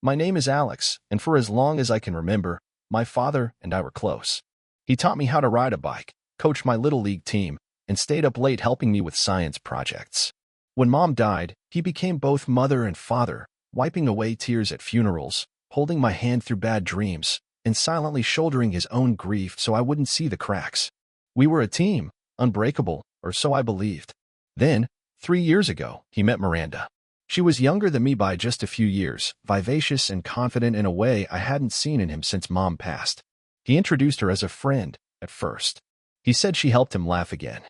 My name is Alex, and for as long as I can remember, my father and I were close. He taught me how to ride a bike, coached my little league team, and stayed up late helping me with science projects. When Mom died, he became both mother and father, wiping away tears at funerals, holding my hand through bad dreams, and silently shouldering his own grief so I wouldn't see the cracks. We were a team, unbreakable, or so I believed. Then, 3 years ago, he met Miranda. She was younger than me by just a few years, vivacious and confident in a way I hadn't seen in him since Mom passed. He introduced her as a friend, at first. He said she helped him laugh again.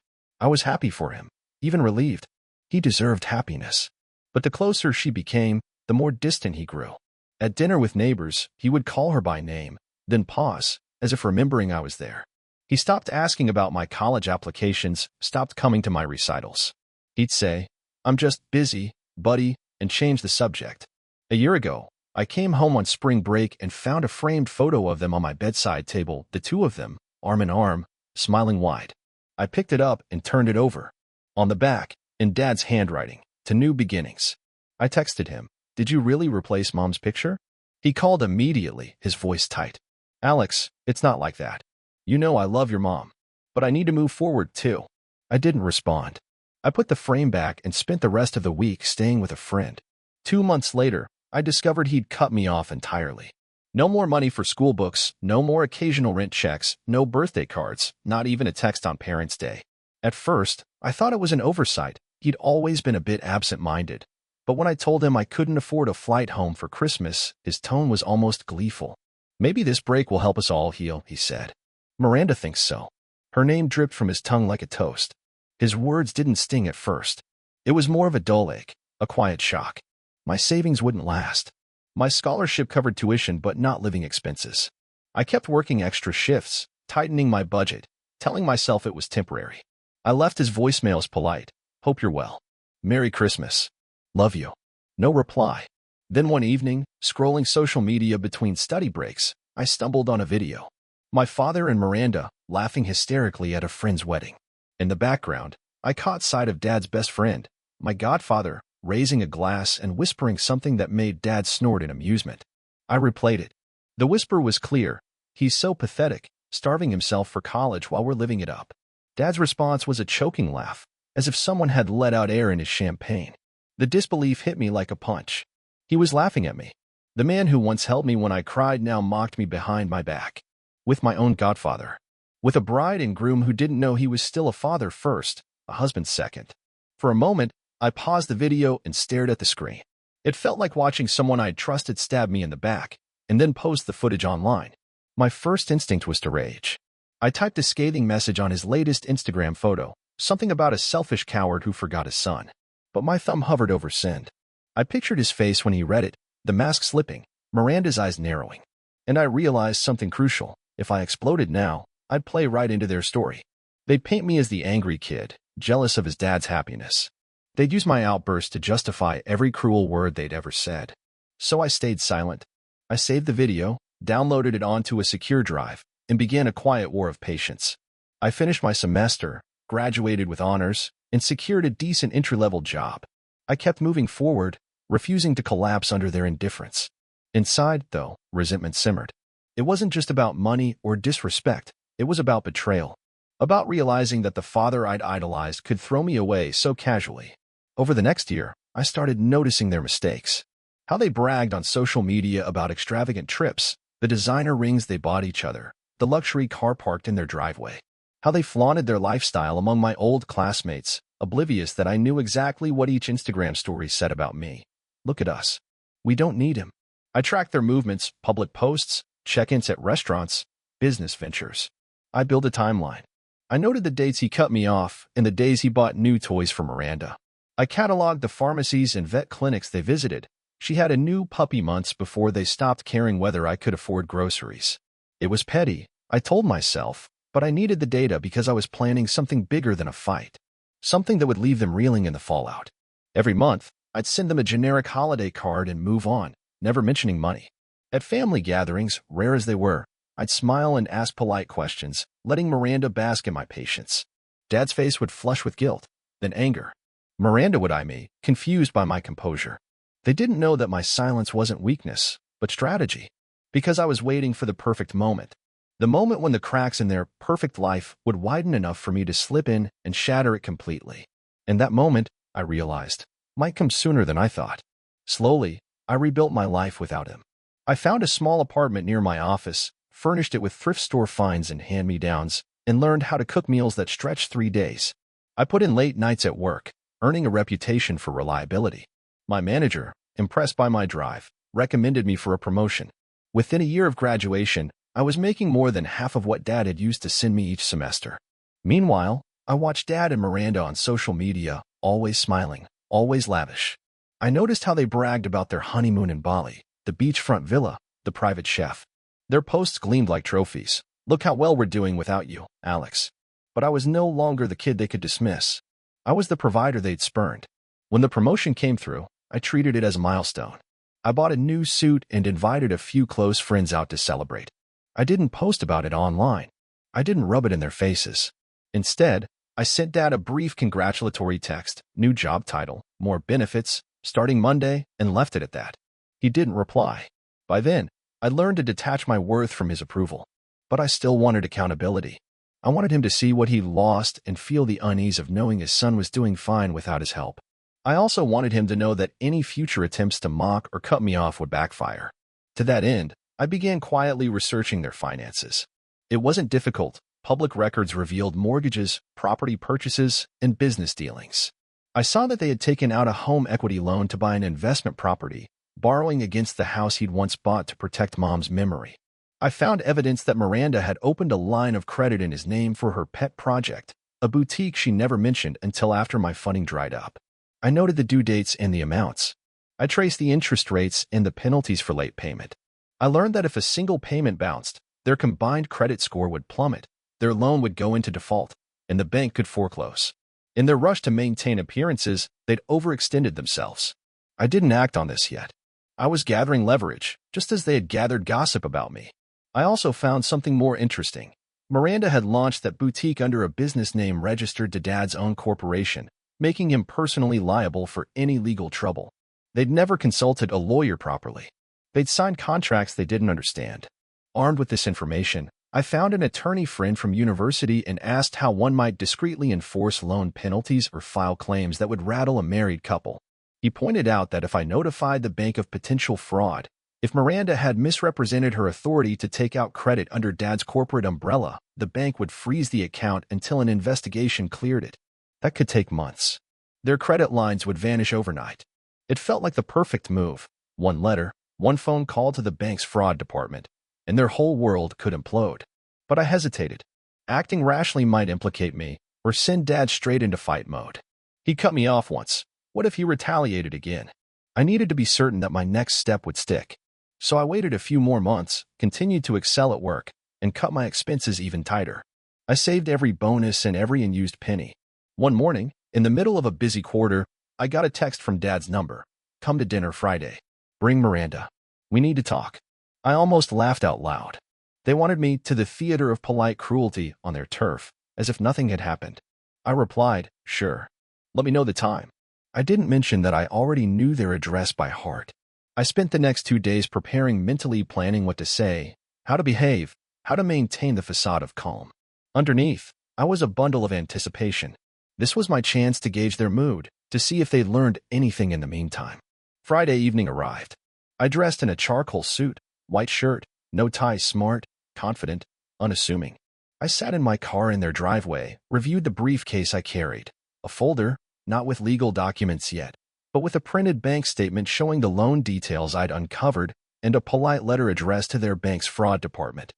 I was happy for him, even relieved. He deserved happiness. But the closer she became, the more distant he grew. At dinner with neighbors, he would call her by name, then pause, as if remembering I was there. He stopped asking about my college applications, stopped coming to my recitals. He'd say, "I'm just busy, buddy," and change the subject. A year ago, I came home on spring break and found a framed photo of them on my bedside table, the two of them, arm in arm, smiling wide. I picked it up and turned it over. On the back, in Dad's handwriting, "To new beginnings." I texted him, "Did you really replace Mom's picture?" He called immediately, his voice tight. "Alex, it's not like that. You know I love your mom. But I need to move forward too." I didn't respond. I put the frame back and spent the rest of the week staying with a friend. 2 months later, I discovered he'd cut me off entirely. No more money for school books, no more occasional rent checks, no birthday cards, not even a text on Parents' Day. At first, I thought it was an oversight. He'd always been a bit absent-minded. But when I told him I couldn't afford a flight home for Christmas, his tone was almost gleeful. "Maybe this break will help us all heal," he said. "Miranda thinks so." Her name dripped from his tongue like a toast. His words didn't sting at first. It was more of a dull ache, a quiet shock. My savings wouldn't last. My scholarship covered tuition but not living expenses. I kept working extra shifts, tightening my budget, telling myself it was temporary. I left his voicemails polite. "Hope you're well. Merry Christmas. Love you." No reply. Then one evening, scrolling social media between study breaks, I stumbled on a video. My father and Miranda laughing hysterically at a friend's wedding. In the background, I caught sight of Dad's best friend, my godfather, raising a glass and whispering something that made Dad snort in amusement. I replayed it. The whisper was clear. "He's so pathetic, starving himself for college while we're living it up." Dad's response was a choking laugh, as if someone had let out air in his champagne. The disbelief hit me like a punch. He was laughing at me. The man who once held me when I cried now mocked me behind my back. With my own godfather. With a bride and groom who didn't know he was still a father first, a husband second. For a moment, I paused the video and stared at the screen. It felt like watching someone I'd trusted stab me in the back, and then post the footage online. My first instinct was to rage. I typed a scathing message on his latest Instagram photo, something about a selfish coward who forgot his son. But my thumb hovered over send. I pictured his face when he read it, the mask slipping, Miranda's eyes narrowing. And I realized something crucial. If I exploded now, I'd play right into their story. They'd paint me as the angry kid, jealous of his dad's happiness. They'd use my outburst to justify every cruel word they'd ever said. So I stayed silent. I saved the video, downloaded it onto a secure drive, and began a quiet war of patience. I finished my semester, graduated with honors, and secured a decent entry-level job. I kept moving forward, refusing to collapse under their indifference. Inside, though, resentment simmered. It wasn't just about money or disrespect. It was about betrayal. About realizing that the father I'd idolized could throw me away so casually. Over the next year, I started noticing their mistakes. How they bragged on social media about extravagant trips, the designer rings they bought each other, the luxury car parked in their driveway. How they flaunted their lifestyle among my old classmates, oblivious that I knew exactly what each Instagram story said about me. "Look at us. We don't need him." I tracked their movements, public posts, check-ins at restaurants, business ventures. I built a timeline. I noted the dates he cut me off and the days he bought new toys for Miranda. I cataloged the pharmacies and vet clinics they visited. She had a new puppy months before they stopped caring whether I could afford groceries. It was petty, I told myself, but I needed the data because I was planning something bigger than a fight. Something that would leave them reeling in the fallout. Every month, I'd send them a generic holiday card and move on, never mentioning money. At family gatherings, rare as they were, I'd smile and ask polite questions, letting Miranda bask in my patience. Dad's face would flush with guilt, then anger. Miranda would eye me, confused by my composure. They didn't know that my silence wasn't weakness, but strategy. Because I was waiting for the perfect moment. The moment when the cracks in their perfect life would widen enough for me to slip in and shatter it completely. And that moment, I realized, might come sooner than I thought. Slowly, I rebuilt my life without him. I found a small apartment near my office, furnished it with thrift store finds and hand-me-downs, and learned how to cook meals that stretched 3 days. I put in late nights at work, earning a reputation for reliability. My manager, impressed by my drive, recommended me for a promotion. Within a year of graduation, I was making more than half of what Dad had used to send me each semester. Meanwhile, I watched Dad and Miranda on social media, always smiling, always lavish. I noticed how they bragged about their honeymoon in Bali, the beachfront villa, the private chef. Their posts gleamed like trophies. Look how well we're doing without you, Alex. But I was no longer the kid they could dismiss. I was the provider they'd spurned. When the promotion came through, I treated it as a milestone. I bought a new suit and invited a few close friends out to celebrate. I didn't post about it online. I didn't rub it in their faces. Instead, I sent Dad a brief congratulatory text, new job title, more benefits, starting Monday, and left it at that. He didn't reply. By then, I learned to detach my worth from his approval. But I still wanted accountability. I wanted him to see what he lost and feel the unease of knowing his son was doing fine without his help. I also wanted him to know that any future attempts to mock or cut me off would backfire. To that end, I began quietly researching their finances. It wasn't difficult. Public records revealed mortgages, property purchases, and business dealings. I saw that they had taken out a home equity loan to buy an investment property, borrowing against the house he'd once bought to protect Mom's memory. I found evidence that Miranda had opened a line of credit in his name for her pet project, a boutique she never mentioned until after my funding dried up. I noted the due dates and the amounts. I traced the interest rates and the penalties for late payment. I learned that if a single payment bounced, their combined credit score would plummet, their loan would go into default, and the bank could foreclose. In their rush to maintain appearances, they'd overextended themselves. I didn't act on this yet. I was gathering leverage, just as they had gathered gossip about me. I also found something more interesting. Miranda had launched that boutique under a business name registered to Dad's own corporation, making him personally liable for any legal trouble. They'd never consulted a lawyer properly. They'd signed contracts they didn't understand. Armed with this information, I found an attorney friend from university and asked how one might discreetly enforce loan penalties or file claims that would rattle a married couple. He pointed out that if I notified the bank of potential fraud, if Miranda had misrepresented her authority to take out credit under Dad's corporate umbrella, the bank would freeze the account until an investigation cleared it. That could take months. Their credit lines would vanish overnight. It felt like the perfect move. One letter, one phone call to the bank's fraud department, and their whole world could implode. But I hesitated. Acting rashly might implicate me or send Dad straight into fight mode. He cut me off once. What if he retaliated again? I needed to be certain that my next step would stick. So I waited a few more months, continued to excel at work, and cut my expenses even tighter. I saved every bonus and every unused penny. One morning, in the middle of a busy quarter, I got a text from Dad's number. Come to dinner Friday. Bring Miranda. We need to talk. I almost laughed out loud. They wanted me to the theater of polite cruelty on their turf, as if nothing had happened. I replied, sure. Let me know the time. I didn't mention that I already knew their address by heart. I spent the next 2 days preparing, mentally planning what to say, how to behave, how to maintain the facade of calm. Underneath, I was a bundle of anticipation. This was my chance to gauge their mood, to see if they'd learned anything in the meantime. Friday evening arrived. I dressed in a charcoal suit, white shirt, no tie, smart, confident, unassuming. I sat in my car in their driveway, reviewed the briefcase I carried, a folder, not with legal documents yet, but with a printed bank statement showing the loan details I'd uncovered and a polite letter addressed to their bank's fraud department.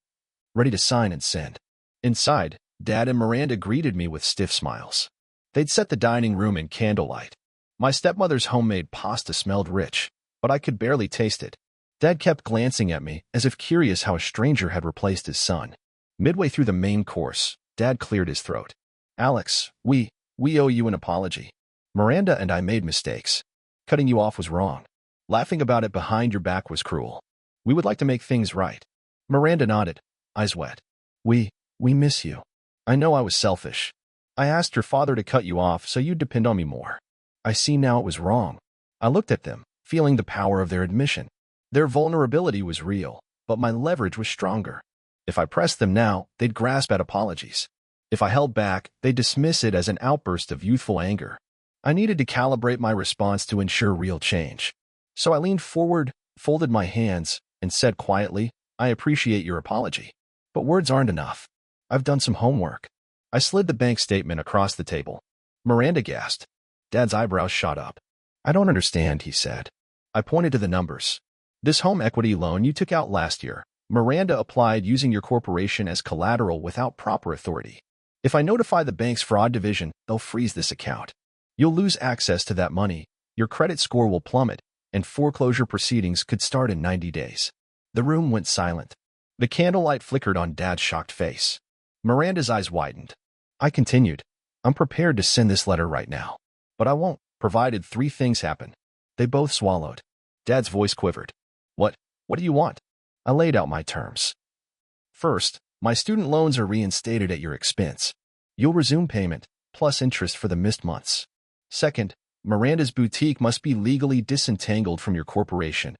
Ready to sign and send. Inside, Dad and Miranda greeted me with stiff smiles. They'd set the dining room in candlelight. My stepmother's homemade pasta smelled rich, but I could barely taste it. Dad kept glancing at me as if curious how a stranger had replaced his son. Midway through the main course, Dad cleared his throat. Alex, we owe you an apology. Miranda and I made mistakes. Cutting you off was wrong. Laughing about it behind your back was cruel. We would like to make things right. Miranda nodded, eyes wet. We miss you. I know I was selfish. I asked your father to cut you off so you'd depend on me more. I see now it was wrong. I looked at them, feeling the power of their admission. Their vulnerability was real, but my leverage was stronger. If I pressed them now, they'd grasp at apologies. If I held back, they'd dismiss it as an outburst of youthful anger. I needed to calibrate my response to ensure real change. So I leaned forward, folded my hands, and said quietly, "I appreciate your apology. But words aren't enough. I've done some homework." I slid the bank statement across the table. Miranda gasped. Dad's eyebrows shot up. "I don't understand," he said. I pointed to the numbers. "This home equity loan you took out last year, Miranda applied using your corporation as collateral without proper authority. If I notify the bank's fraud division, they'll freeze this account. You'll lose access to that money, your credit score will plummet, and foreclosure proceedings could start in 90 days. The room went silent. The candlelight flickered on Dad's shocked face. Miranda's eyes widened. I continued, "I'm prepared to send this letter right now. But I won't, provided three things happen." They both swallowed. Dad's voice quivered. What do you want?" I laid out my terms. "First, my student loans are reinstated at your expense. You'll resume payment, plus interest for the missed months. Second, Miranda's boutique must be legally disentangled from your corporation,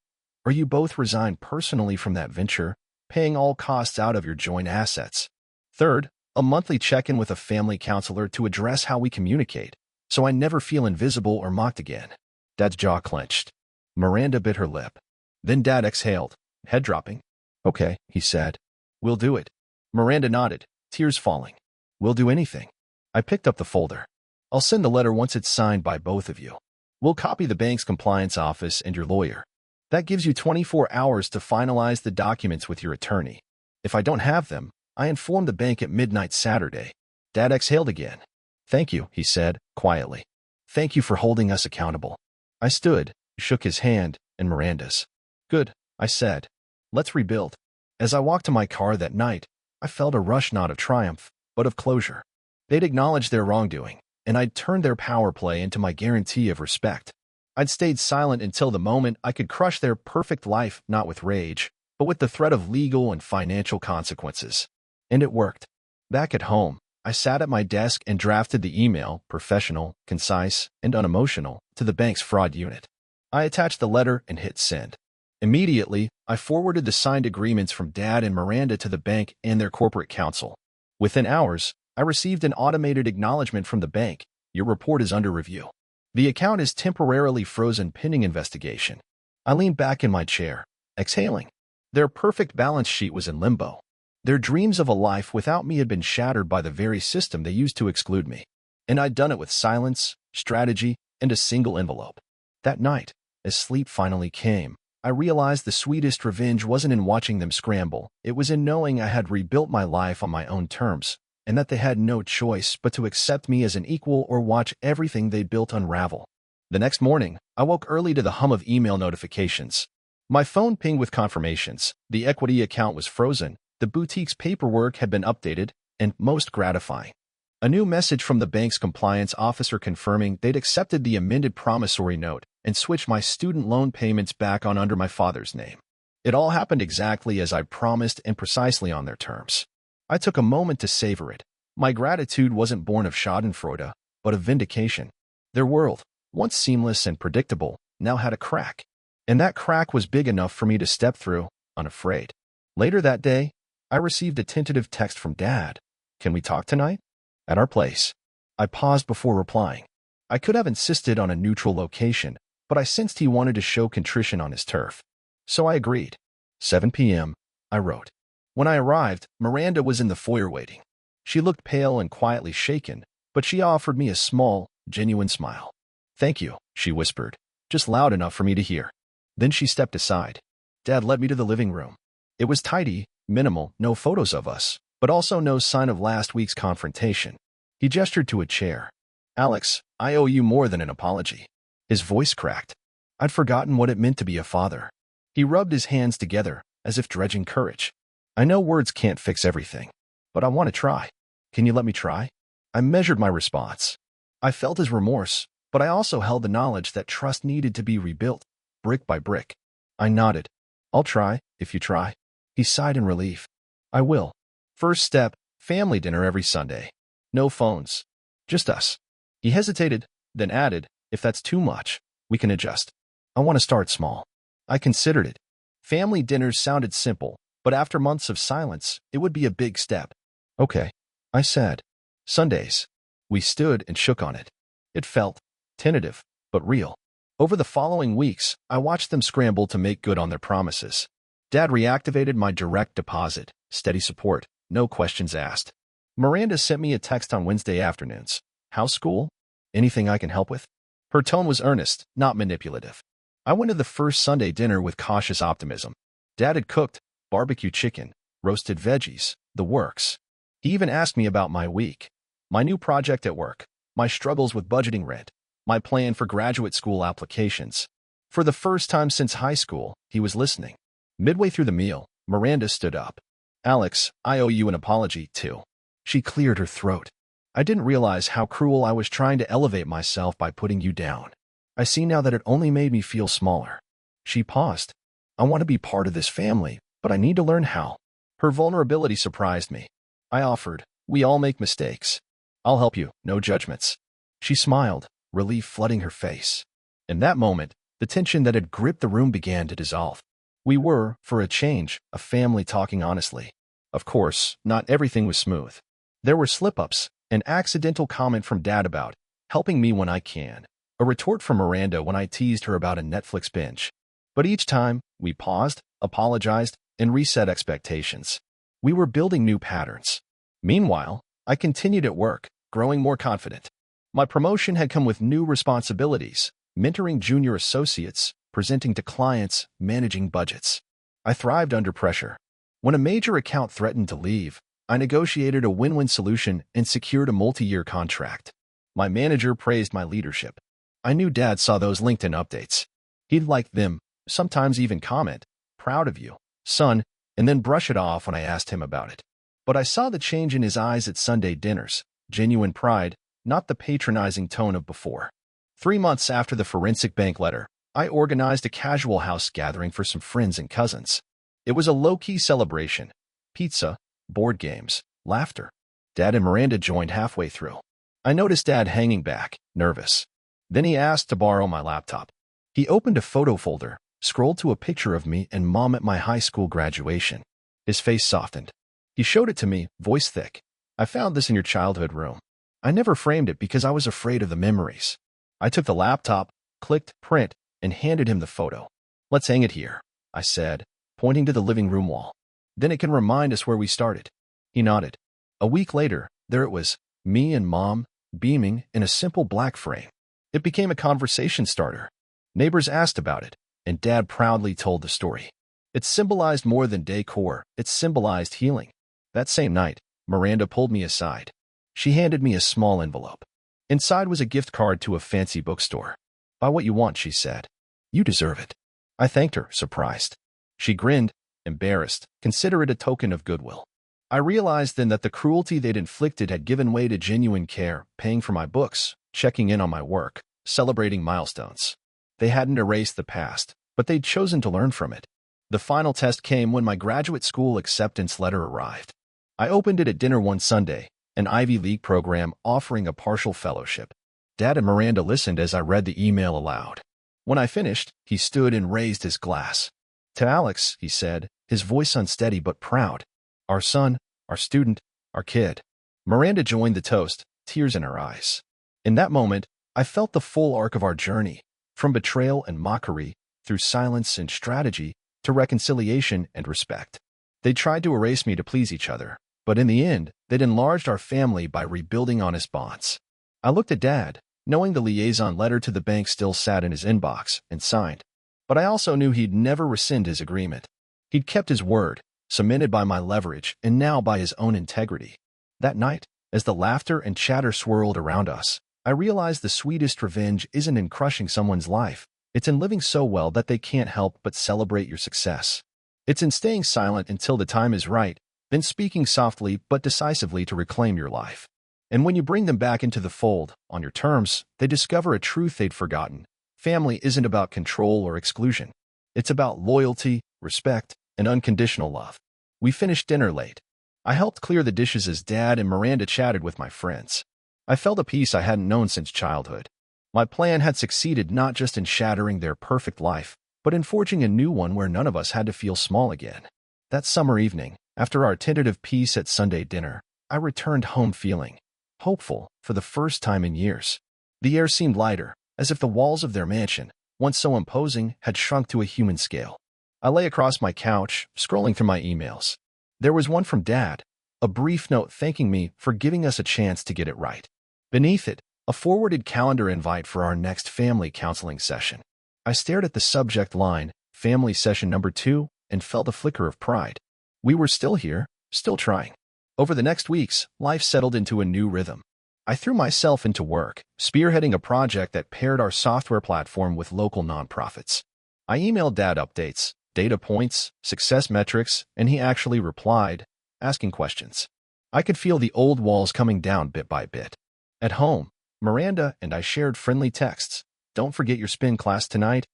or you both resign personally from that venture, paying all costs out of your joint assets. Third, a monthly check-in with a family counselor to address how we communicate, so I never feel invisible or mocked again." Dad's jaw clenched. Miranda bit her lip. Then Dad exhaled, head dropping. "Okay," he said. "We'll do it." Miranda nodded, tears falling. "We'll do anything." I picked up the folder. "I'll send the letter once it's signed by both of you. We'll copy the bank's compliance office and your lawyer. That gives you 24 hours to finalize the documents with your attorney. If I don't have them, I inform the bank at midnight Saturday." Dad exhaled again. "Thank you," he said, quietly. "Thank you for holding us accountable." I stood, shook his hand, and Miranda's. "Good," I said. "Let's rebuild." As I walked to my car that night, I felt a rush not of triumph, but of closure. They'd acknowledged their wrongdoing, and I'd turned their power play into my guarantee of respect. I'd stayed silent until the moment I could crush their perfect life not with rage, but with the threat of legal and financial consequences. And it worked. Back at home, I sat at my desk and drafted the email, professional, concise, and unemotional, to the bank's fraud unit. I attached the letter and hit send. Immediately, I forwarded the signed agreements from Dad and Miranda to the bank and their corporate counsel. Within hours, I received an automated acknowledgement from the bank. "Your report is under review. The account is temporarily frozen pending investigation." I leaned back in my chair, exhaling. Their perfect balance sheet was in limbo. Their dreams of a life without me had been shattered by the very system they used to exclude me. And I'd done it with silence, strategy, and a single envelope. That night, as sleep finally came, I realized the sweetest revenge wasn't in watching them scramble. It was in knowing I had rebuilt my life on my own terms, and that they had no choice but to accept me as an equal or watch everything they built unravel. The next morning, I woke early to the hum of email notifications. My phone pinged with confirmations. The equity account was frozen, the boutique's paperwork had been updated, and, most gratifying, a new message from the bank's compliance officer confirming they'd accepted the amended promissory note and switched my student loan payments back on under my father's name. It all happened exactly as I promised and precisely on their terms. I took a moment to savor it. My gratitude wasn't born of schadenfreude, but of vindication. Their world, once seamless and predictable, now had a crack. And that crack was big enough for me to step through, unafraid. Later that day, I received a tentative text from Dad. "Can we talk tonight?" "At our place." I paused before replying. I could have insisted on a neutral location, but I sensed he wanted to show contrition on his turf. So I agreed. 7 p.m., I wrote. When I arrived, Miranda was in the foyer waiting. She looked pale and quietly shaken, but she offered me a small, genuine smile. "Thank you," she whispered, just loud enough for me to hear. Then she stepped aside. Dad led me to the living room. It was tidy, minimal, no photos of us, but also no sign of last week's confrontation. He gestured to a chair. "Alex, I owe you more than an apology." His voice cracked. I'd forgotten what it meant to be a father. He rubbed his hands together, as if dredging courage. "I know words can't fix everything, but I want to try. Can you let me try?" I measured my response. I felt his remorse, but I also held the knowledge that trust needed to be rebuilt, brick by brick. I nodded. "I'll try, if you try." He sighed in relief. "I will. First step, family dinner every Sunday. No phones. Just us." He hesitated, then added, "If that's too much, we can adjust." I want to start small. I considered it. Family dinners sounded simple, but after months of silence, it would be a big step. Okay, I said. Sundays. We stood and shook on it. It felt tentative, but real. Over the following weeks, I watched them scramble to make good on their promises. Dad reactivated my direct deposit, steady support, no questions asked. Miranda sent me a text on Wednesday afternoons. How's school? Anything I can help with? Her tone was earnest, not manipulative. I went to the first Sunday dinner with cautious optimism. Dad had cooked barbecue chicken, roasted veggies, the works. He even asked me about my week, my new project at work, my struggles with budgeting rent, my plan for graduate school applications. For the first time since high school, he was listening. Midway through the meal, Miranda stood up. Alex, I owe you an apology, too. She cleared her throat. I didn't realize how cruel I was trying to elevate myself by putting you down. I see now that it only made me feel smaller. She paused. I want to be part of this family, but I need to learn how. Her vulnerability surprised me. I offered, we all make mistakes. I'll help you, no judgments. She smiled, relief flooding her face. In that moment, the tension that had gripped the room began to dissolve. We were, for a change, a family talking honestly. Of course, not everything was smooth. There were slip-ups, an accidental comment from Dad about helping me when I can, a retort from Miranda when I teased her about a Netflix binge. But each time, we paused, apologized, and reset expectations. We were building new patterns. Meanwhile, I continued at work, growing more confident. My promotion had come with new responsibilities, mentoring junior associates, presenting to clients, managing budgets. I thrived under pressure. When a major account threatened to leave, I negotiated a win-win solution and secured a multi-year contract. My manager praised my leadership. I knew Dad saw those LinkedIn updates. He'd like them, sometimes even comment, proud of you, son, and then brush it off when I asked him about it. But I saw the change in his eyes at Sunday dinners, genuine pride, not the patronizing tone of before. 3 months after the forensic bank letter, I organized a casual house gathering for some friends and cousins. It was a low-key celebration. Pizza, board games, laughter. Dad and Miranda joined halfway through. I noticed Dad hanging back, nervous. Then he asked to borrow my laptop. He opened a photo folder, scrolled to a picture of me and Mom at my high school graduation. His face softened. He showed it to me, voice thick. I found this in your childhood room. I never framed it because I was afraid of the memories. I took the laptop, clicked print, and handed him the photo. Let's hang it here, I said, pointing to the living room wall. Then it can remind us where we started. He nodded. A week later, there it was, me and Mom, beaming in a simple black frame. It became a conversation starter. Neighbors asked about it, and Dad proudly told the story. It symbolized more than decor, it symbolized healing. That same night, Miranda pulled me aside. She handed me a small envelope. Inside was a gift card to a fancy bookstore. Buy what you want, she said. You deserve it. I thanked her, surprised. She grinned, embarrassed, consider it a token of goodwill. I realized then that the cruelty they'd inflicted had given way to genuine care, paying for my books, checking in on my work, celebrating milestones. They hadn't erased the past, but they'd chosen to learn from it. The final test came when my graduate school acceptance letter arrived. I opened it at dinner one Sunday, an Ivy League program offering a partial fellowship. Dad and Miranda listened as I read the email aloud. When I finished, he stood and raised his glass. To Alex, he said, his voice unsteady but proud. Our son, our student, our kid. Miranda joined the toast, tears in her eyes. In that moment, I felt the full arc of our journey, from betrayal and mockery, through silence and strategy, to reconciliation and respect. They tried to erase me to please each other, but in the end, they'd enlarged our family by rebuilding honest bonds. I looked at Dad, knowing the liaison letter to the bank still sat in his inbox and signed. But I also knew he'd never rescind his agreement. He'd kept his word, cemented by my leverage and now by his own integrity. That night, as the laughter and chatter swirled around us, I realized the sweetest revenge isn't in crushing someone's life. It's in living so well that they can't help but celebrate your success. It's in staying silent until the time is right, then speaking softly but decisively to reclaim your life. And when you bring them back into the fold, on your terms, they discover a truth they'd forgotten. Family isn't about control or exclusion. It's about loyalty, respect, and unconditional love. We finished dinner late. I helped clear the dishes as Dad and Miranda chatted with my friends. I felt a peace I hadn't known since childhood. My plan had succeeded not just in shattering their perfect life, but in forging a new one where none of us had to feel small again. That summer evening, after our tentative peace at Sunday dinner, I returned home feeling hopeful for the first time in years. The air seemed lighter, as if the walls of their mansion, once so imposing, had shrunk to a human scale. I lay across my couch, scrolling through my emails. There was one from Dad, a brief note thanking me for giving us a chance to get it right. Beneath it, a forwarded calendar invite for our next family counseling session. I stared at the subject line, Family Session Number 2, and felt a flicker of pride. We were still here, still trying. Over the next weeks, life settled into a new rhythm. I threw myself into work, spearheading a project that paired our software platform with local nonprofits. I emailed Dad updates, data points, success metrics, and he actually replied, asking questions. I could feel the old walls coming down bit by bit. At home, Miranda and I shared friendly texts. Don't forget your spin class tonight,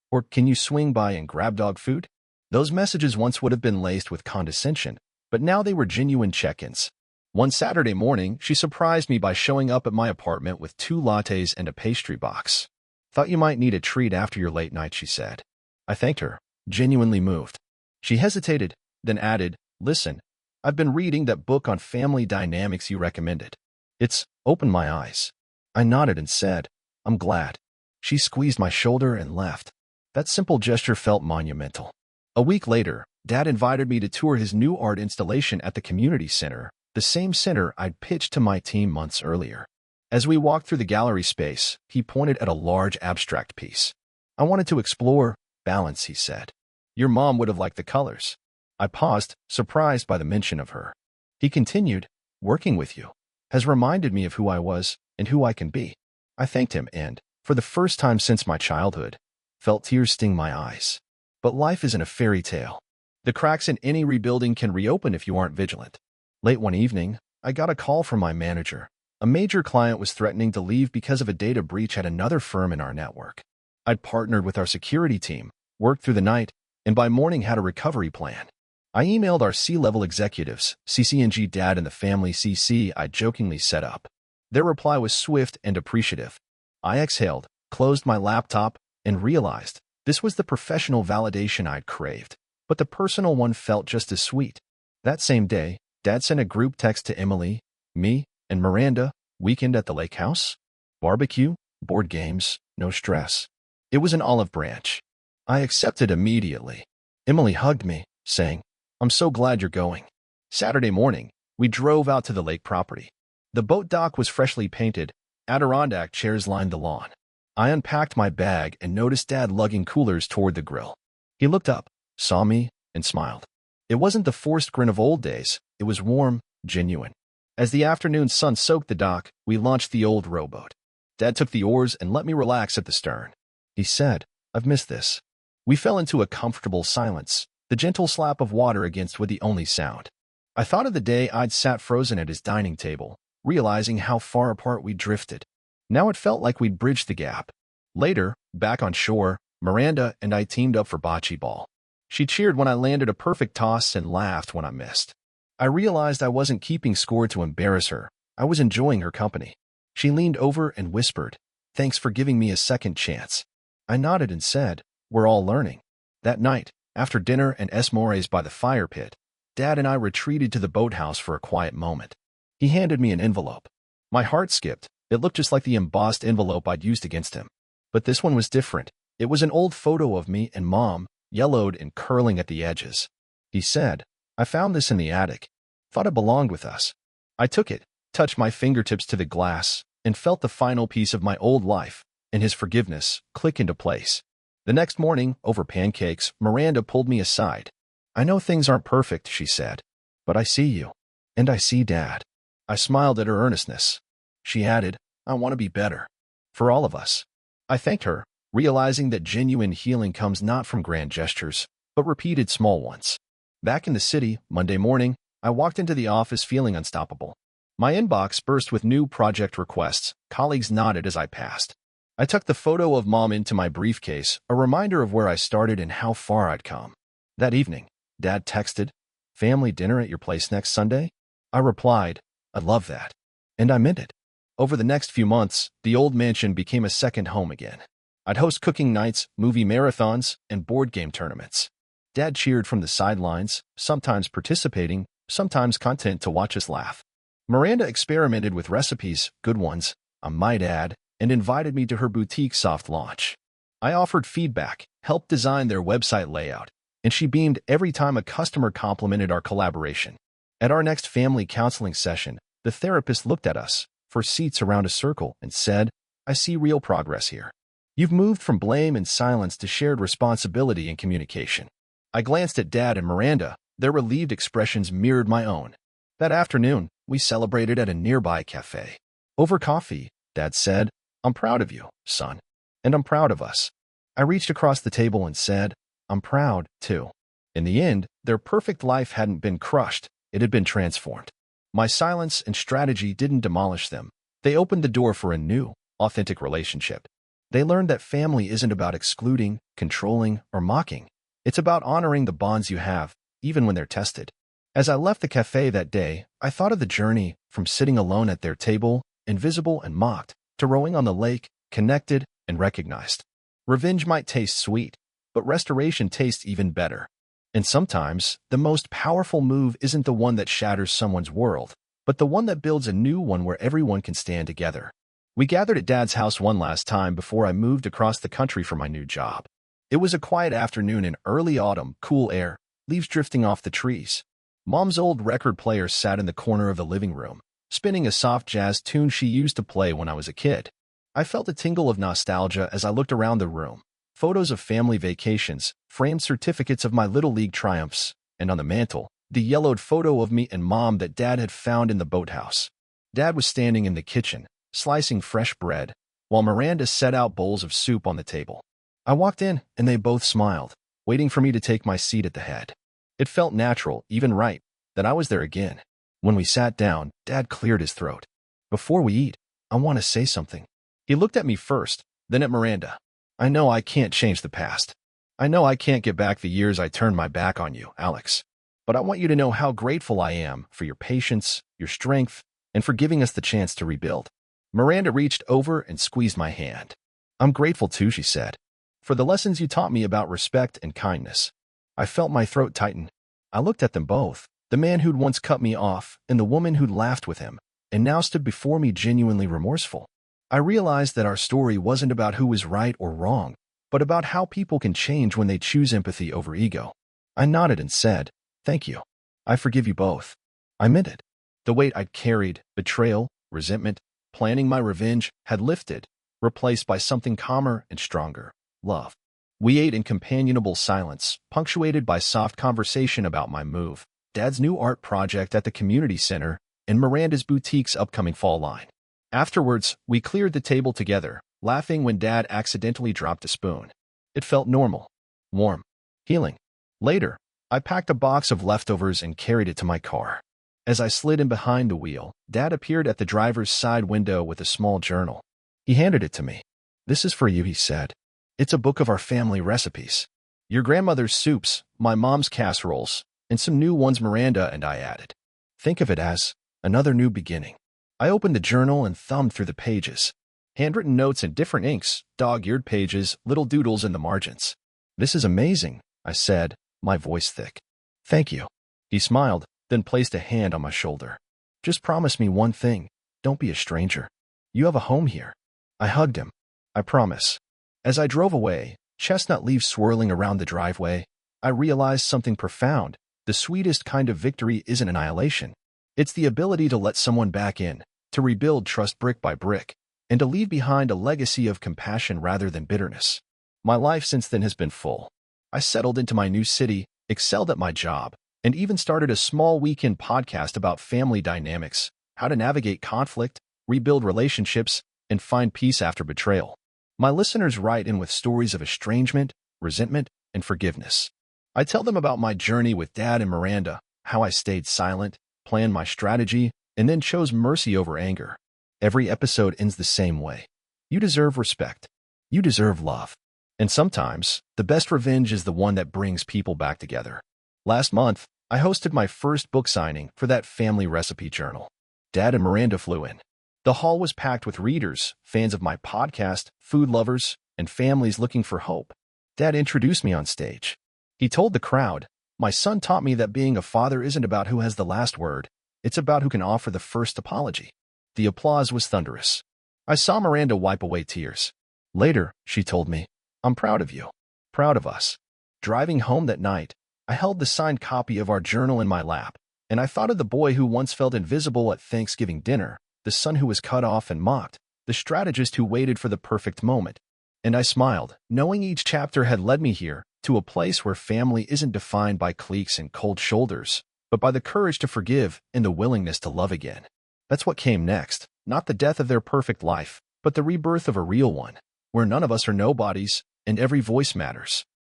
or can you swing by and grab dog food? Those messages once would have been laced with condescension, but now they were genuine check-ins. One Saturday morning, she surprised me by showing up at my apartment with 2 lattes and a pastry box. Thought you might need a treat after your late night, she said. I thanked her, genuinely moved. She hesitated, then added, listen, I've been reading that book on family dynamics you recommended. It's opened my eyes. I nodded and said, I'm glad. She squeezed my shoulder and left. That simple gesture felt monumental. A week later, Dad invited me to tour his new art installation at the community center, the same center I'd pitched to my team months earlier. As we walked through the gallery space, he pointed at a large abstract piece. I wanted to explore balance, he said. Your mom would have liked the colors. I paused, surprised by the mention of her. He continued, working with you has reminded me of who I was and who I can be. I thanked him and, for the first time since my childhood, felt tears sting my eyes. But life isn't a fairy tale. The cracks in any rebuilding can reopen if you aren't vigilant. Late one evening, I got a call from my manager. A major client was threatening to leave because of a data breach at another firm in our network. I'd partnered with our security team, worked through the night, and by morning had a recovery plan. I emailed our C-level executives, CC&G Dad and the family CC I'd jokingly set up. Their reply was swift and appreciative. I exhaled, closed my laptop, and realized this was the professional validation I'd craved, but the personal one felt just as sweet. That same day, Dad sent a group text to Emily, me, and Miranda, weekend at the lake house? Barbecue, board games, no stress. It was an olive branch. I accepted immediately. Emily hugged me, saying, I'm so glad you're going. Saturday morning, we drove out to the lake property. The boat dock was freshly painted. Adirondack chairs lined the lawn. I unpacked my bag and noticed Dad lugging coolers toward the grill. He looked up, saw me, and smiled. It wasn't the forced grin of old days. It was warm, genuine. As the afternoon sun soaked the dock, we launched the old rowboat. Dad took the oars and let me relax at the stern. He said, I've missed this. We fell into a comfortable silence. The gentle slap of water against wood the only sound. I thought of the day I'd sat frozen at his dining table, realizing how far apart we'd drifted. Now it felt like we'd bridged the gap. Later, back on shore, Miranda and I teamed up for bocce ball. She cheered when I landed a perfect toss and laughed when I missed. I realized I wasn't keeping score to embarrass her. I was enjoying her company. She leaned over and whispered, Thanks for giving me a second chance. I nodded and said, We're all learning. That night, after dinner and s'mores by the fire pit, Dad and I retreated to the boathouse for a quiet moment. He handed me an envelope. My heart skipped. It looked just like the embossed envelope I'd used against him. But this one was different. It was an old photo of me and Mom, yellowed and curling at the edges. He said, I found this in the attic. Thought it belonged with us. I took it, touched my fingertips to the glass, and felt the final piece of my old life, and his forgiveness, click into place. The next morning, over pancakes, Miranda pulled me aside. I know things aren't perfect, she said, but I see you. And I see Dad. I smiled at her earnestness. She added, I want to be better. For all of us. I thanked her, realizing that genuine healing comes not from grand gestures, but repeated small ones. Back in the city, Monday morning, I walked into the office feeling unstoppable. My inbox burst with new project requests. Colleagues nodded as I passed. I tucked the photo of Mom into my briefcase, a reminder of where I started and how far I'd come. That evening, Dad texted, Family dinner at your place next Sunday? I replied, I'd love that. And I meant it. Over the next few months, the old mansion became a second home again. I'd host cooking nights, movie marathons, and board game tournaments. Dad cheered from the sidelines, sometimes participating, sometimes content to watch us laugh. Miranda experimented with recipes, good ones, I might add, and invited me to her boutique soft launch. I offered feedback, helped design their website layout, and she beamed every time a customer complimented our collaboration. At our next family counseling session, the therapist looked at us, for seats around a circle, and said, "I see real progress here. You've moved from blame and silence to shared responsibility and communication." I glanced at Dad and Miranda. Their relieved expressions mirrored my own. That afternoon, we celebrated at a nearby cafe. Over coffee, Dad said, "I'm proud of you, son. And I'm proud of us." I reached across the table and said, "I'm proud, too." In the end, their perfect life hadn't been crushed, it had been transformed. My silence and strategy didn't demolish them. They opened the door for a new, authentic relationship. They learned that family isn't about excluding, controlling, or mocking. It's about honoring the bonds you have, even when they're tested. As I left the cafe that day, I thought of the journey from sitting alone at their table, invisible and mocked, to rowing on the lake, connected and recognized. Revenge might taste sweet, but restoration tastes even better. And sometimes, the most powerful move isn't the one that shatters someone's world, but the one that builds a new one where everyone can stand together. We gathered at Dad's house one last time before I moved across the country for my new job. It was a quiet afternoon in early autumn, cool air, leaves drifting off the trees. Mom's old record player sat in the corner of the living room, spinning a soft jazz tune she used to play when I was a kid. I felt a tingle of nostalgia as I looked around the room. Photos of family vacations, framed certificates of my Little League triumphs, and on the mantel, the yellowed photo of me and Mom that Dad had found in the boathouse. Dad was standing in the kitchen, slicing fresh bread, while Miranda set out bowls of soup on the table. I walked in, and they both smiled, waiting for me to take my seat at the head. It felt natural, even right, that I was there again. When we sat down, Dad cleared his throat. "Before we eat, I want to say something." He looked at me first, then at Miranda. "I know I can't change the past. I know I can't get back the years I turned my back on you, Alex. But I want you to know how grateful I am for your patience, your strength, and for giving us the chance to rebuild." Miranda reached over and squeezed my hand. "I'm grateful too," she said, "for the lessons you taught me about respect and kindness." I felt my throat tighten. I looked at them both, the man who'd once cut me off and the woman who'd laughed with him, and now stood before me genuinely remorseful. I realized that our story wasn't about who was right or wrong, but about how people can change when they choose empathy over ego. I nodded and said, "Thank you. I forgive you both." I meant it. The weight I'd carried, betrayal, resentment, planning my revenge, had lifted, replaced by something calmer and stronger, love. We ate in companionable silence, punctuated by soft conversation about my move, Dad's new art project at the community center, and Miranda's boutique's upcoming fall line. Afterwards, we cleared the table together, laughing when Dad accidentally dropped a spoon. It felt normal, warm, healing. Later, I packed a box of leftovers and carried it to my car. As I slid in behind the wheel, Dad appeared at the driver's side window with a small journal. He handed it to me. "This is for you," he said. "It's a book of our family recipes. Your grandmother's soups, my mom's casseroles, and some new ones Miranda and I added. Think of it as another new beginning." I opened the journal and thumbed through the pages. Handwritten notes in different inks, dog-eared pages, little doodles in the margins. "This is amazing," I said, my voice thick. "Thank you." He smiled, then placed a hand on my shoulder. "Just promise me one thing. Don't be a stranger. You have a home here." I hugged him. "I promise." As I drove away, chestnut leaves swirling around the driveway, I realized something profound. The sweetest kind of victory isn't annihilation. It's the ability to let someone back in, to rebuild trust brick by brick, and to leave behind a legacy of compassion rather than bitterness. My life since then has been full. I settled into my new city, excelled at my job, and even started a small weekend podcast about family dynamics, how to navigate conflict, rebuild relationships, and find peace after betrayal. My listeners write in with stories of estrangement, resentment, and forgiveness. I tell them about my journey with Dad and Miranda, how I stayed silent, planned my strategy, and then chose mercy over anger. Every episode ends the same way. You deserve respect. You deserve love. And sometimes, the best revenge is the one that brings people back together. Last month, I hosted my first book signing for that family recipe journal. Dad and Miranda flew in. The hall was packed with readers, fans of my podcast, food lovers, and families looking for hope. Dad introduced me on stage. He told the crowd, "My son taught me that being a father isn't about who has the last word. It's about who can offer the first apology." The applause was thunderous. I saw Miranda wipe away tears. Later, she told me, "I'm proud of you. Proud of us." Driving home that night, I held the signed copy of our journal in my lap, and I thought of the boy who once felt invisible at Thanksgiving dinner, the son who was cut off and mocked, the strategist who waited for the perfect moment. And I smiled, knowing each chapter had led me here, to a place where family isn't defined by cliques and cold shoulders, but by the courage to forgive and the willingness to love again. That's what came next, not the death of their perfect life, but the rebirth of a real one, where none of us are nobodies, and every voice matters.